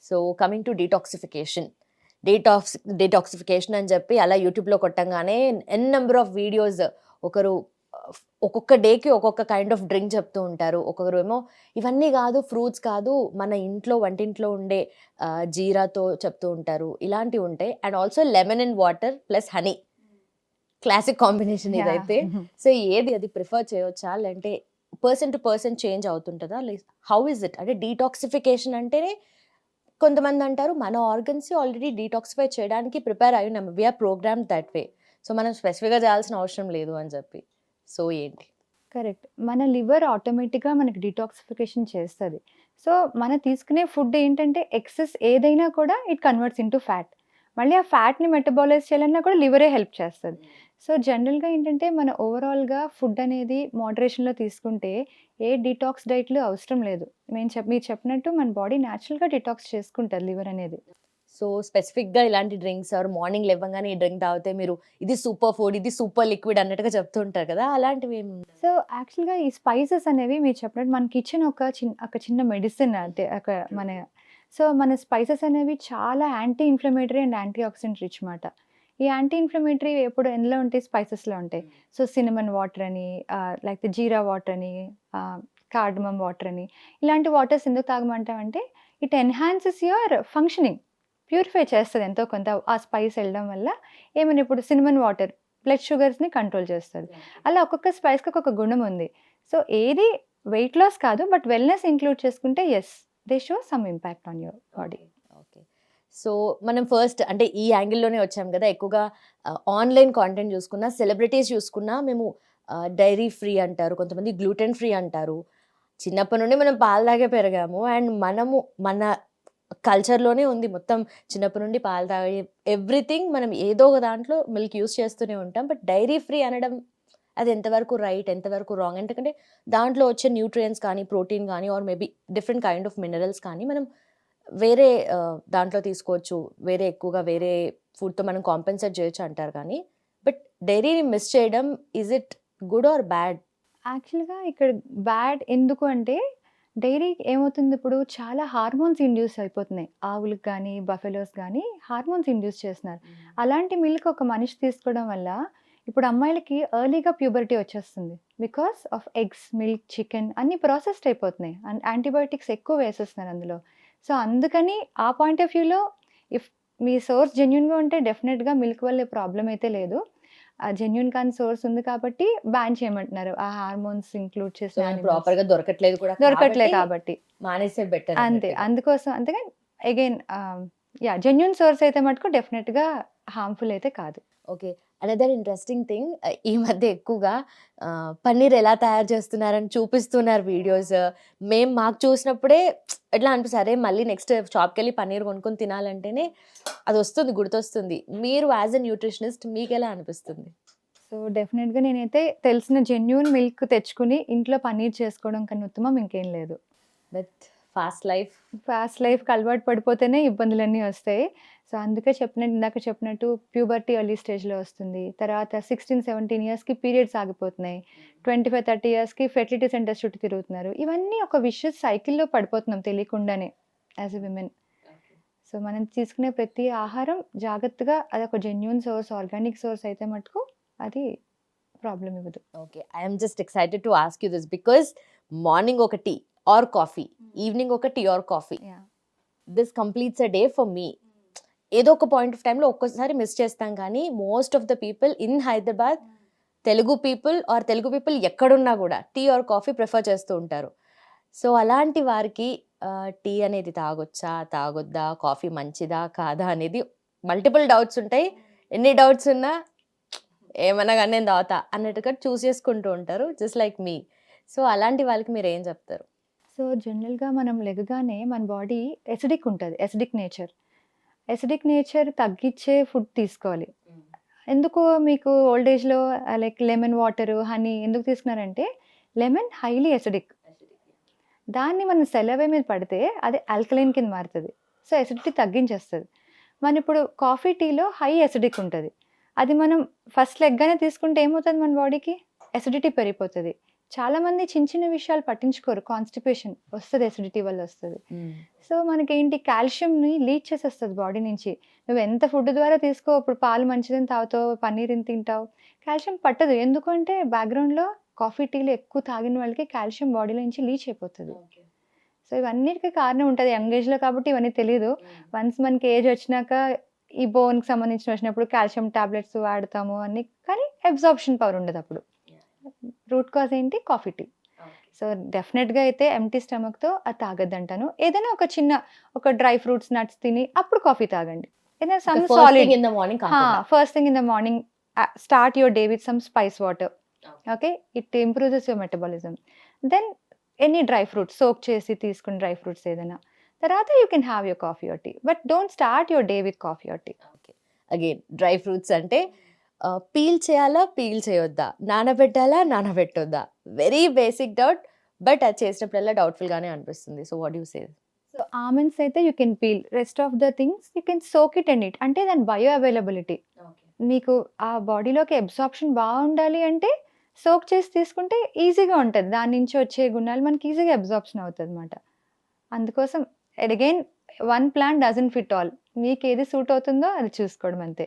So coming to detoxification అని చెప్పి అలా యూట్యూబ్లో కొట్టంగానే నెంబర్ ఆఫ్ వీడియోస్. ఒకరు ఒక్కొక్క డేకి ఒక్కొక్క కైండ్ ఆఫ్ డ్రింక్ చెప్తూ ఉంటారు. ఒక్కొక్కరు ఏమో ఇవన్నీ కాదు, ఫ్రూట్స్ కాదు, మన ఇంట్లో వంటింట్లో ఉండే జీరాతో చెప్తూ ఉంటారు. ఇలాంటివి ఉంటాయి. And also lemon and water plus honey, classic combination ఇదైతే. సో ఏది అది ప్రిఫర్ చేయవచ్చా, లేదంటే పర్సన్ టు పర్సన్ చేంజ్ అవుతుంటుందా? How is it? అంటే డీటాక్సిఫికేషన్ అంటేనే కొంతమంది అంటారు మన ఆర్గన్స్ ఆల్రెడీ డీటాక్సిఫై చేయడానికి ప్రిపేర్ అయి ఉన్నాము, we're program that way, so మనం స్పెసిఫిక్గా చేయాల్సిన అవసరం లేదు అని చెప్పి. సో ఏంటి? కరెక్ట్. మన లివర్ ఆటోమేటిక్గా మనకి డీటాక్సిఫికేషన్ చేస్తుంది. సో మనం తీసుకునే ఫుడ్ ఏంటంటే ఎక్సెస్ ఏదైనా కూడా ఇట్ కన్వర్ట్స్ ఇంటూ ఫ్యాట్. మళ్ళీ ఆ ఫ్యాట్ని మెటబాలైజ్ చేయాలన్నా కూడా లివరే హెల్ప్ చేస్తుంది. సో జనరల్గా ఏంటంటే మన ఓవరాల్గా ఫుడ్ అనేది మోడరేషన్లో తీసుకుంటే ఏ డీటాక్స్ డైట్లు అవసరం లేదు. మీరు చెప్పినట్టు మన బాడీ న్యాచురల్గా డిటాక్స్ చేసుకుంటుంది లివర్ అనేది. సో స్పెసిఫిక్గా ఇలాంటి డ్రింక్స్ ఆర్ మార్నింగ్ లేవగానే ఈ డ్రింక్ తాగితే మీరు ఇది సూపర్ ఫుడ్, ఇది సూపర్ లిక్విడ్ అన్నట్టుగా చెప్తుంటారు కదా, అలాంటివి ఏమి? సో యాక్చువల్గా ఈ స్పైసెస్ అనేవి మీరు చెప్పినట్టు మన కిచెన్ ఒక చిన్న మెడిసిన్ అంటే మన స్పైసెస్ అనేవి చాలా anti inflammatory and anti oxidant rich మాట. ఈ యాంటీ ఇన్ఫ్లమేటరీ ఎప్పుడు ఎందులో ఉంటాయి? స్పైసెస్లో ఉంటాయి. సో సినమన్ వాటర్ అని, లేకపోతే జీరా వాటర్ అని, కార్డమమ్ వాటర్ అని, ఇలాంటి వాటర్స్ ఎందుకు తాగమంటామంటే it enhances your functioning, purify చేస్తుంది ఎంతో కొంత ఆ స్పైస్ వెళ్ళడం వల్ల. ఏమైనా ఇప్పుడు సినమన్ వాటర్ బ్లడ్ షుగర్స్ని కంట్రోల్ చేస్తుంది. అలా ఒక్కొక్క స్పైస్కి ఒక్కొక్క గుణం ఉంది. సో ఏది వెయిట్ లాస్ కాదు, బట్ వెల్నెస్ ఇంక్లూడ్ చేసుకుంటే as they show some impact on your body. Okay. So మనం ఫస్ట్ అంటే ఈ యాంగిల్లోనే వచ్చాం కదా, ఎక్కువగా ఆన్లైన్ కాంటెంట్ చూసుకున్నా, సెలబ్రిటీస్ చూసుకున్నా మేము డైరీ ఫ్రీ అంటారు, కొంతమంది గ్లూటెన్ ఫ్రీ అంటారు. చిన్నప్పటి నుండి మనం పాలు తాగే పెరిగాము అండ్ మనము మన కల్చర్లోనే ఉంది మొత్తం. చిన్నప్పటి నుండి పాలు తాగే ఎవ్రీథింగ్ మనం ఏదో ఒక దాంట్లో మిల్క్ యూస్ చేస్తూనే ఉంటాం. బట్ డైరీ ఫ్రీ అనడం అది ఎంతవరకు రైట్, ఎంతవరకు రాంగ్? ఎందుకంటే దాంట్లో వచ్చే న్యూట్రియంట్స్ కానీ, ప్రోటీన్ కానీ, or maybe different kind of minerals కానీ మనం వేరే దాంట్లో తీసుకోవచ్చు, వేరే ఎక్కువగా వేరే ఫుడ్తో మనం కాంపెన్సేట్ చేయొచ్చు అంటారు. కానీ బట్ డైరీని మిస్ చేయడం, is it good or bad? యాక్చువల్గా ఇక్కడ బ్యాడ్ ఎందుకు అంటే డైరీ ఏమవుతుంది, ఇప్పుడు చాలా హార్మోన్స్ ఇండ్యూస్ అయిపోతున్నాయి. ఆవులకు కానీ బఫెలోస్ కానీ హార్మోన్స్ ఇండ్యూస్ చేస్తున్నారు. అలాంటి మిల్క్ ఒక మనిషి తీసుకోవడం వల్ల ఇప్పుడు అమ్మాయిలకి ఎర్లీగా ప్యూబర్టీ వచ్చేస్తుంది. Because of eggs, milk, chicken అన్నీ ప్రాసెస్డ్ అయిపోతున్నాయి అండ్ యాంటీబయాటిక్స్ ఎక్కువ వేసేస్తున్నారు అందులో. సో అందుకని ఆ పాయింట్ ఆఫ్ వ్యూలో ఇఫ్ మీ సోర్స్ జెన్యున్గా ఉంటే డెఫినెట్గా మిల్క్ వల్ల ప్రాబ్లం అయితే లేదు. ఆ జెన్యున్ కాని సోర్స్ ఉంది కాబట్టి బ్యాన్ చేయమంటున్నారు. ఆ హార్మోన్స్ ఇంక్లూడ్ చేసిన ప్రాపర్ గా దొరకట్లేదు కూడా, దొరకట్లేదు కాబట్టి మానేసే బెటర్ అంతే. అందుకోసం అంతేగా అగైన్ జెన్యున్ సోర్స్ అయితే మటుకు డెఫినెట్గా హార్మ్ఫుల్ అయితే కాదు. ఓకే. అనదర్ ఇంట్రెస్టింగ్ థింగ్, ఈ మధ్య ఎక్కువగా పన్నీర్ ఎలా తయారు చేస్తున్నారని చూపిస్తున్నారు వీడియోస్. మాకు చూసినప్పుడే ఎట్లా అనిపిస్తుంది, అరే మళ్ళీ నెక్స్ట్ షాప్కి వెళ్ళి పన్నీర్ కొనుక్కొని తినాలంటేనే అది వస్తుంది, గుర్తొస్తుంది. మీరు యాజ్ ఎ న్యూట్రిషనిస్ట్ మీకు ఎలా అనిపిస్తుంది? సో డెఫినెట్గా నేనైతే తెలిసిన జెన్యున్ మిల్క్ తెచ్చుకుని ఇంట్లో పన్నీర్ చేసుకోవడం కన్నా ఉత్తమం ఇంకేం లేదు. బట్ ఫాస్ట్ లైఫ్కి అలవాటు పడిపోతేనే ఇబ్బందులన్నీ వస్తాయి. సో అందుకే ఇందాక చెప్పినట్టు ప్యూబర్టీ ఎర్లీ స్టేజ్లో వస్తుంది. తర్వాత 16-17 ఇయర్స్కి పీరియడ్స్ ఆగిపోతున్నాయి. 25-30 ఇయర్స్కి ఫెర్టిలిటీ సెంటర్స్ చుట్టూ తిరుగుతున్నారు. ఇవన్నీ ఒక విషయస్ సైకిల్లో పడిపోతున్నాం తెలియకుండానే యాజ్ ఎ విమెన్. సో మనం తీసుకునే ప్రతి ఆహారం జాగ్రత్తగా అది ఒక జెన్యున్ సోర్స్, ఆర్గానిక్ సోర్స్ అయితే మటుకు అది ప్రాబ్లం ఇవ్వదు. Okay. I'm just excited to ask you this because morning ఒక టీ ఆర్ కాఫీ, ఈవినింగ్ ఒక tea or coffee, this completes a day for me. ఏదో ఒక పాయింట్ ఆఫ్ టైంలో ఒక్కోసారి మిస్ చేస్తాం, కానీ most of the people in Hyderabad, Telugu people ఎక్కడున్నా కూడా టీ ఆర్ కాఫీ ప్రిఫర్ చేస్తూ ఉంటారు. సో అలాంటి వారికి టీ అనేది తాగొచ్చా, తాగొద్దా, కాఫీ మంచిదా కాదా అనేది మల్టిపుల్ డౌట్స్ ఉంటాయి. ఎన్ని డౌట్స్ ఉన్నా ఏమన్నా కానీ నేను తాగుతా అన్నట్టుగా చూస్ చేసుకుంటూ ఉంటారు, జస్ట్ లైక్ మీ. సో అలాంటి వాళ్ళకి మీరు ఏం చెప్తారు? సో జనరల్గా మనం లెగగానే మన బాడీ ఎసిడిక్ ఉంటుంది, ఎసిడిక్ నేచర్ తగ్గించే ఫుడ్ తీసుకోవాలి. ఎందుకు మీకు ఓల్డ్ ఏజ్లో లైక్ లెమన్ వాటర్, హనీ ఎందుకు తీసుకున్నారంటే లెమన్ హైలీ ఎసిడిక్. దాన్ని మనం సెలవే మీద పడితే అది ఆల్కలైన్ కింద మారుతుంది. సో ఎసిడిటీ తగ్గించేస్తుంది. మన ఇప్పుడు కాఫీ, టీలో హై ఎసిడిక్ ఉంటుంది. అది మనం ఫస్ట్ లెగ్గానే తీసుకుంటే ఏమవుతుంది, మన బాడీకి ఎసిడిటీ పెరిగిపోతుంది. చాలా మంది చిన్న చిన్న విషయాలు పట్టించుకోరు. కాన్స్టిపేషన్ వస్తుంది, ఎసిడిటీ వల్ల వస్తుంది. సో మనకేంటి, కాల్షియంని లీచ్ చేసేస్తుంది బాడీ నుంచి. నువ్వు ఎంత ఫుడ్ ద్వారా తీసుకో, ఇప్పుడు పాలు మంచిదని తాగుతావు, పన్నీర్ తింటావు, కాల్షియం పట్టదు. ఎందుకంటే బ్యాక్గ్రౌండ్లో కాఫీ టీలు ఎక్కువ తాగిన వాళ్ళకి కాల్షియం బాడీలో నుంచి లీచ్ అయిపోతుంది. సో ఇవన్నిటికీ కారణం ఉంటుంది యంగ్ ఏజ్లో, కాబట్టి ఇవన్నీ తెలియదు. వన్స్ మనకి ఏజ్ వచ్చినాక ఈ బోన్కి సంబంధించిన వచ్చినప్పుడు కాల్షియం టాబ్లెట్స్ వాడతాము అన్ని, కానీ అబ్జార్ప్షన్ పవర్ ఉండదు అప్పుడు. రూట్ కాజ్ ఏంటి, కాఫీ టీ. సో డెఫినెట్గా అయితే ఎంటీ స్టమక్తో అది తాగద్దంటాను. ఏదైనా ఒక డ్రై ఫ్రూట్స్, నట్స్ తిని అప్పుడు కాఫీ తాగండి. ఏదైనా some solid first thing in the morning. Start your day with some spice water. Okay, it improves your metabolism. Then any dry fruits soak చేసి తీసుకుని డ్రై ఫ్రూట్స్ ఏదైనా, తర్వాత you can have your coffee or tea, but don't start your day with coffee or tea. Again dry fruits అంటే peel చేయాలా, peel చేయొద్దా, నానబెట్టాలా, నానబెట్టొద్దా, very basic doubt. But అది చేసినప్పుడల్లా డౌట్ఫుల్గానే అనిపిస్తుంది. So what you say? So almonds అయితే you can peel, rest of the things you can soak it and it. అంటే దాని బయో అవైలబిలిటీ, మీకు ఆ బాడీలోకి అబ్సార్ప్షన్ బాగుండాలి అంటే సోక్ చేసి తీసుకుంటే ఈజీగా ఉంటుంది. దాని నుంచి వచ్చే గుణాలు మనకి ఈజీగా అబ్సార్ప్షన్ అవుతుంది అనమాట. అందుకోసం again one plant doesn't fit all. మీకు ఏది సూట్ అవుతుందో అది చూసుకోవడం అంతే.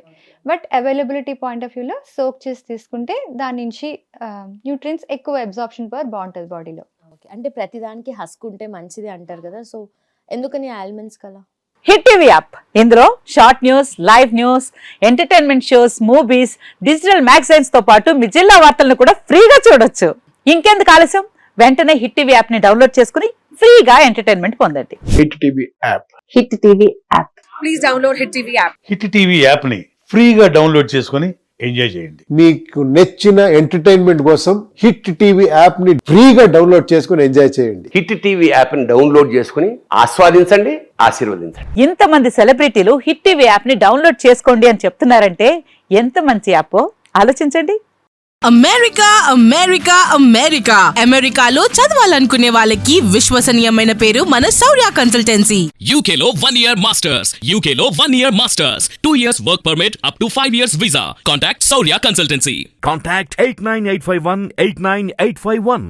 బట్ అవైలబిలిటీ పాయింట్ ఆఫ్ వ్యూలో సోక్ చేసి తీసుకుంటే దాని నుంచి న్యూట్రియన్స్ ఎక్కువ అబ్సార్ప్షన్ పవర్ బాగుంటుంది బాడీలో. ఓకే, అంటే ప్రతిదానికి హస్క్ ఉంటే మంచిది అంటారు కదా, సో ఎందుకని ఆల్మండ్స్ కలా? హిట్ టీవీ యాప్, ఇందులో short news, live news, entertainment shows, movies, digital magazines తో పాటు మీ జిల్లా వార్తలను కూడా ఫ్రీగా చూడొచ్చు. ఇంకెందుకు ఆలస్యం, వెంటనే హిట్ టీవీ యాప్ ని డౌన్లోడ్ చేసుకుని ఫ్రీగా ఎంటర్టైన్మెంట్ పొందండి. Hit TV app. Hit TV app. Please download hit TV app. Hit TV యాప్ని ఫ్రీగా డౌన్లోడ్ చేసుకొని ఎంజాయ్ చేయండి. మీకు నచ్చిన ఎంటర్టైన్మెంట్ కోసం హిట్ టీవీ యాప్ ని ఫ్రీగా డౌన్లోడ్ చేసుకొని ఎంజాయ్ చేయండి. హిట్ టీవీ యాప్ ని డౌన్లోడ్ చేసుకుని ఆస్వాదించండి, ఆశీర్వదించండి. ఇంతమంది సెలబ్రిటీలు హిట్ టీవీ యాప్ ని డౌన్లోడ్ చేసుకోండి అని చెప్తున్నారంటే ఎంత మంచి యాప్ ఆలోచించండి. అమెరికా అమెరికా అమెరికా అమెరికాలో చదవాలనుకునే వాళ్ళకి విశ్వసనీయమైన పేరు మన శౌర్య కన్సల్టెన్సీ. UK లో 1 year masters. UK లో 1 year masters. 2 years work permit up to 5 years visa. Contact Saurya Consultancy. Contact 89851 89851.